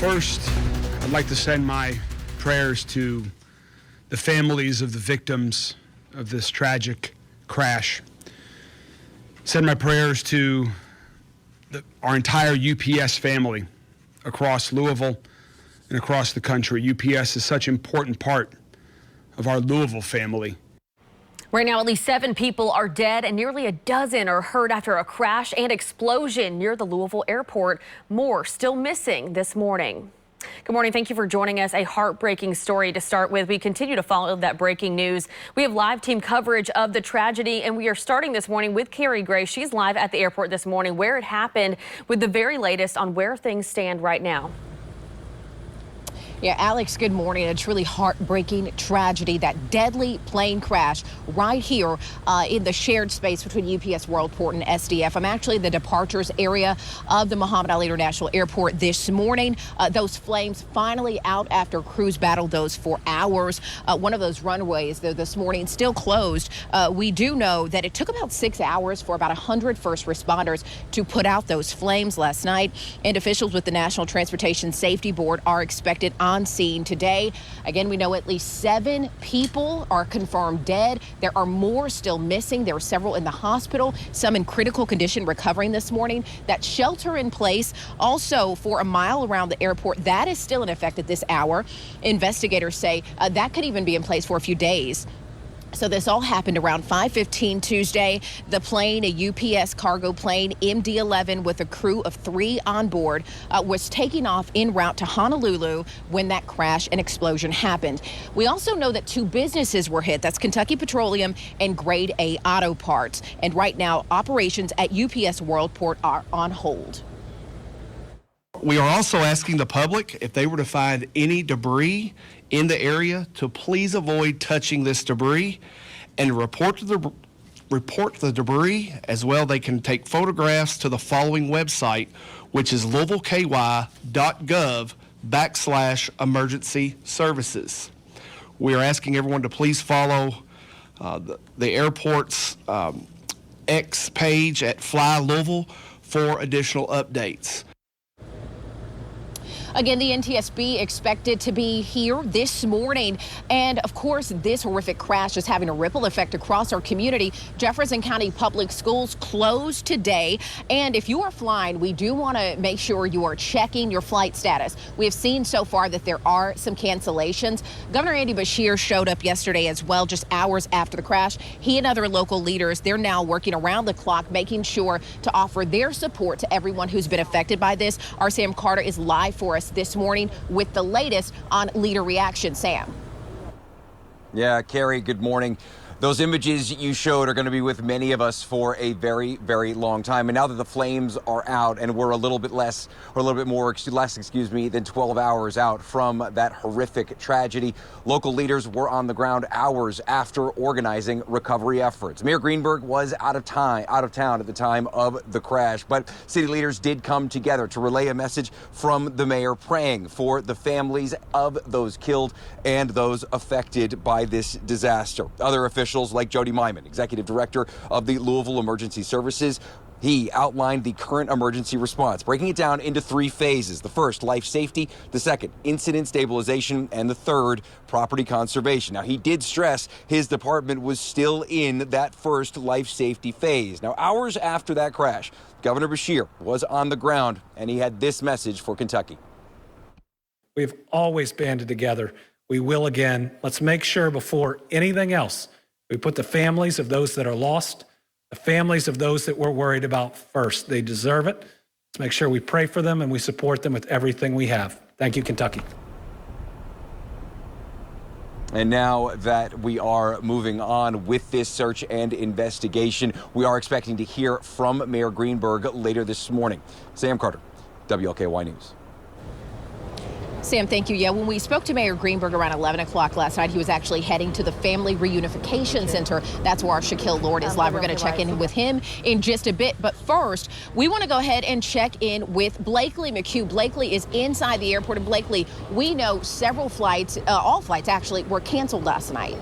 First, I'd like to send my prayers to the families of the victims of this tragic crash. Send my prayers to our entire UPS family across Louisville and across the country. UPS is such an important part of our Louisville family. Right now, at least 7 people are dead and nearly a dozen are hurt after a crash and explosion near the Louisville airport. More still missing this morning. Good morning. Thank you for joining us. A heartbreaking story to start with. We continue to follow that breaking news. We have live team coverage of the tragedy, and we are starting this morning with Carrie Gray. She's live at the airport this morning where it happened with the very latest on where things stand right now. Yeah, Alex, good morning. A truly heartbreaking tragedy, that deadly plane crash right here in the shared space between UPS Worldport and SDF. I'm actually in the departures area of the Muhammad Ali International Airport this morning. Those flames finally out after crews battled those for hours. One of those runways, though, this morning still closed. We do know that it took about 6 hours for about 100 first responders to put out those flames last night. And officials with the National Transportation Safety Board are expected on scene today. Again, we know at least 7 people are confirmed dead. There are more still missing. There are several in the hospital, some in critical condition recovering this morning. That shelter in place also for a mile around the airport, that is still in effect at this hour. Investigators say that could even be in place for a few days. So this all happened around 5:15 Tuesday. The plane, a UPS cargo plane, MD-11, with a crew of 3 on board, was taking off en route to Honolulu when that crash and explosion happened. We also know that 2 businesses were hit. That's Kentucky Petroleum and Grade A Auto Parts. And right now, operations at UPS Worldport are on hold. We are also asking the public, if they were to find any debris in the area, to please avoid touching this debris and report the debris. As well, they can take photographs to the following website, which is louisvilleky.gov/emergency services. We are asking everyone to please follow the airport's X page at Fly Louisville for additional updates. Again, the NTSB expected to be here this morning. And of course, this horrific crash is having a ripple effect across our community. Jefferson County Public Schools closed today. And if you are flying, we do want to make sure you are checking your flight status. We have seen so far that there are some cancellations. Governor Andy Beshear showed up yesterday as well, just hours after the crash. He and other local leaders, they're now working around the clock, making sure to offer their support to everyone who's been affected by this. Our Sam Carter is live for us this morning with the latest on leader reaction. Sam. Yeah, Carrie, good morning. Those images you showed are going to be with many of us for a very, very long time. And now that the flames are out and we're a little bit less than 12 hours out from that horrific tragedy, local leaders were on the ground hours after organizing recovery efforts. Mayor Greenberg was out of town at the time of the crash, but city leaders did come together to relay a message from the mayor praying for the families of those killed and those affected by this disaster. Other officials like Jody Myman, executive director of the Louisville Emergency Services, he outlined the current emergency response, breaking it down into 3 phases. The first, life safety; the second, incident stabilization; and the third, property conservation. Now, he did stress his department was still in that first life safety phase. Now, hours after that crash, Governor Beshear was on the ground, and he had this message for Kentucky. We've always banded together. We will again. Let's make sure before anything else, we put the families of those that are lost, the families of those that we're worried about first. They deserve it. Let's make sure we pray for them and we support them with everything we have. Thank you, Kentucky. And now that we are moving on with this search and investigation, we are expecting to hear from Mayor Greenberg later this morning. Sam Carter, WLKY News. Sam, thank you. Yeah, when we spoke to Mayor Greenberg around 11 o'clock last night, he was actually heading to the Family Reunification Center. That's where our Shaquille Lord is live. We're going to check in with him in just a bit. But first, we want to go ahead and check in with Blakely McHugh. Blakely is inside the airport. And Blakely, we know several flights, all flights actually, were canceled last night.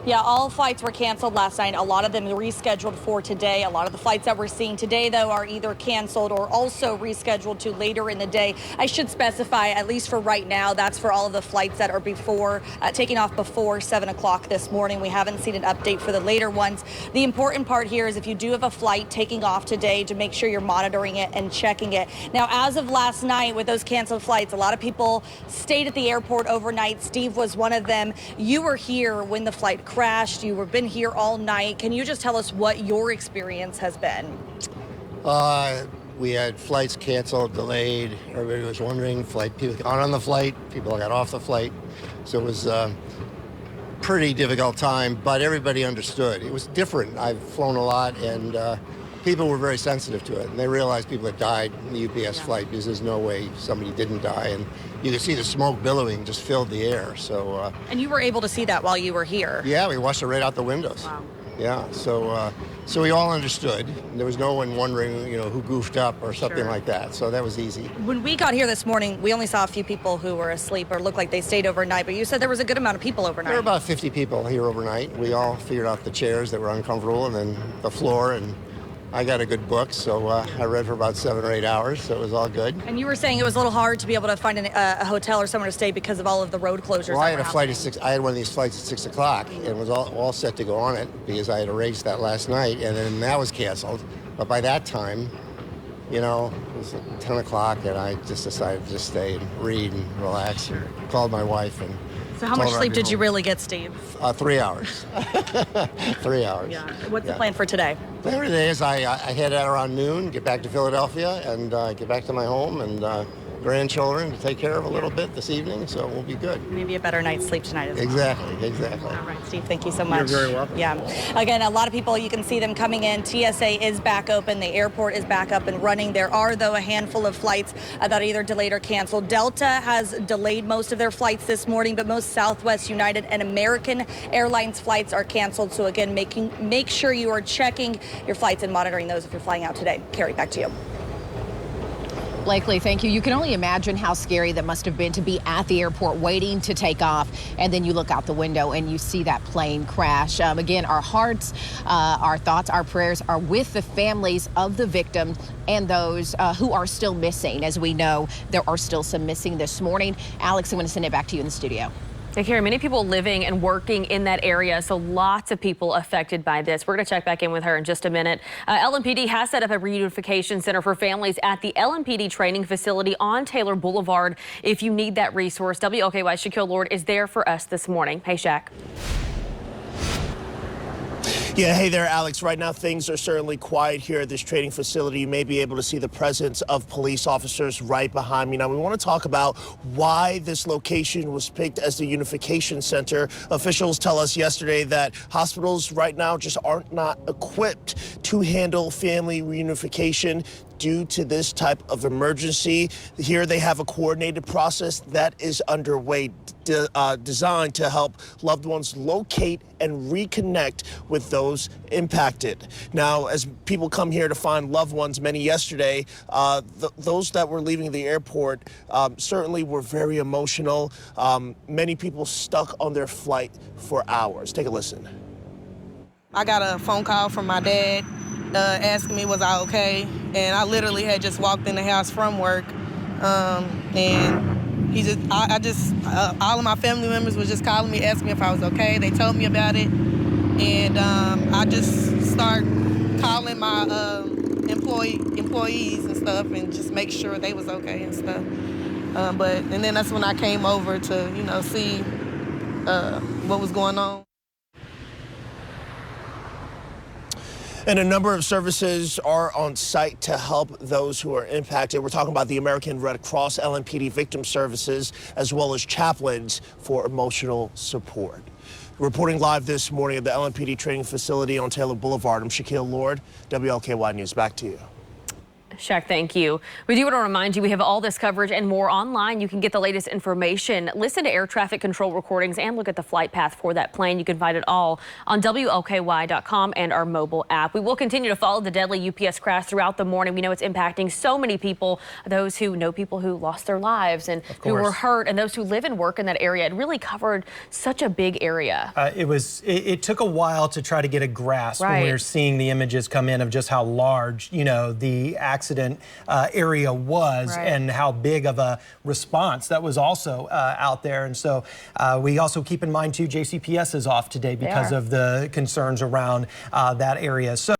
Yeah, all flights were canceled last night. A lot of them rescheduled for today. A lot of the flights that we're seeing today, though, are either canceled or also rescheduled to later in the day. I should specify, at least for right now, that's for all of the flights that are before taking off before 7 o'clock this morning. We haven't seen an update for the later ones. The important part here is if you do have a flight taking off today, to make sure you're monitoring it and checking it. Now, as of last night with those canceled flights, a lot of people stayed at the airport overnight. Steve was one of them. You were here when the flight crashed. You've been here all night. Can you just tell us what your experience has been? We had flights canceled, delayed. Everybody was wondering. People got on the flight. People got off the flight. So it was a pretty difficult time, but everybody understood. It was different. I've flown a lot, and people were very sensitive to it. And they realized people had died in the UPS flight because there's no way somebody didn't die. And you could see the smoke billowing just filled the air. So. And you were able to see that while you were here? Yeah, we watched it right out the windows. Wow. Yeah, so we all understood. There was no one wondering, who goofed up or something like that. So that was easy. When we got here this morning, we only saw a few people who were asleep or looked like they stayed overnight, but you said there was a good amount of people overnight. There were about 50 people here overnight. We all figured out the chairs that were uncomfortable and then the floor, and I got a good book, so I read for about 7 or 8 hours, so it was all good. And you were saying it was a little hard to be able to find a hotel or somewhere to stay because of all of the road closures. Well, I had a flight at 6. I had one of these flights at 6 o'clock and was all set to go on it because I had arranged that last night, and then that was canceled. But by that time, it was 10 o'clock, and I just decided to just stay and read and relax. Sure. Called my wife and. So how much sleep did you really get, Steve? 3 hours. 3 hours. Yeah. What's the plan for today? The plan for today is I head out around noon, get back to Philadelphia, and get back to my home and grandchildren to take care of a little bit this evening, so we'll be good. Maybe a better night's sleep tonight as well. Exactly. All right, Steve, thank you so much. You're very welcome. Yeah. Again, a lot of people, you can see them coming in. TSA is back open. The airport is back up and running. There are, though, a handful of flights that are either delayed or canceled. Delta has delayed most of their flights this morning, but most Southwest, United, and American Airlines flights are canceled. So again, make sure you are checking your flights and monitoring those if you're flying out today. Carrie, back to you. Blakely, thank you. You can only imagine how scary that must have been to be at the airport waiting to take off, and then you look out the window and you see that plane crash. Again, our hearts, our thoughts, our prayers are with the families of the victims and those who are still missing. As we know, there are still some missing this morning. Alex, I'm going to send it back to you in the studio. Yeah, Carrie, many people living and working in that area, so lots of people affected by this. We're going to check back in with her in just a minute. LMPD has set up a reunification center for families at the LMPD training facility on Taylor Boulevard. If you need that resource, WLKY's Shaquille Lord is there for us this morning. Hey, Shaq. Yeah, hey there, Alex. Right now, things are certainly quiet here at this training facility. You may be able to see the presence of police officers right behind me. Now, we want to talk about why this location was picked as the unification center. Officials tell us yesterday that hospitals right now just aren't not equipped to handle family reunification due to this type of emergency. Here they have a coordinated process that is underway, designed to help loved ones locate and reconnect with those impacted. Now, as people come here to find loved ones, many yesterday, those that were leaving the airport certainly were very emotional. Many people stuck on their flight for hours. Take a listen. I got a phone call from my dad asking me was I okay, and I literally had just walked in the house from work, and he just, all of my family members was just calling me, asking me if I was okay. They told me about it, and I just started calling my employees and stuff, and just make sure they was okay and stuff. And then that's when I came over to, see what was going on. And a number of services are on site to help those who are impacted. We're talking about the American Red Cross, LMPD Victim Services, as well as chaplains for emotional support. Reporting live this morning at the LMPD training facility on Taylor Boulevard, I'm Shaquille Lord, WLKY News. Back to you. Shaq, thank you. We do want to remind you we have all this coverage and more online. You can get the latest information, listen to air traffic control recordings, and look at the flight path for that plane. You can find it all on WLKY.com and our mobile app. We will continue to follow the deadly UPS crash throughout the morning. We know it's impacting so many people, those who know people who lost their lives and who were hurt, and those who live and work in that area. It really covered such a big area. It took a while to try to get a grasp when we were seeing the images come in of just how large, the accident area was and how big of a response that was also out there. And so we also keep in mind, too, JCPS is off today because of the concerns around that area. So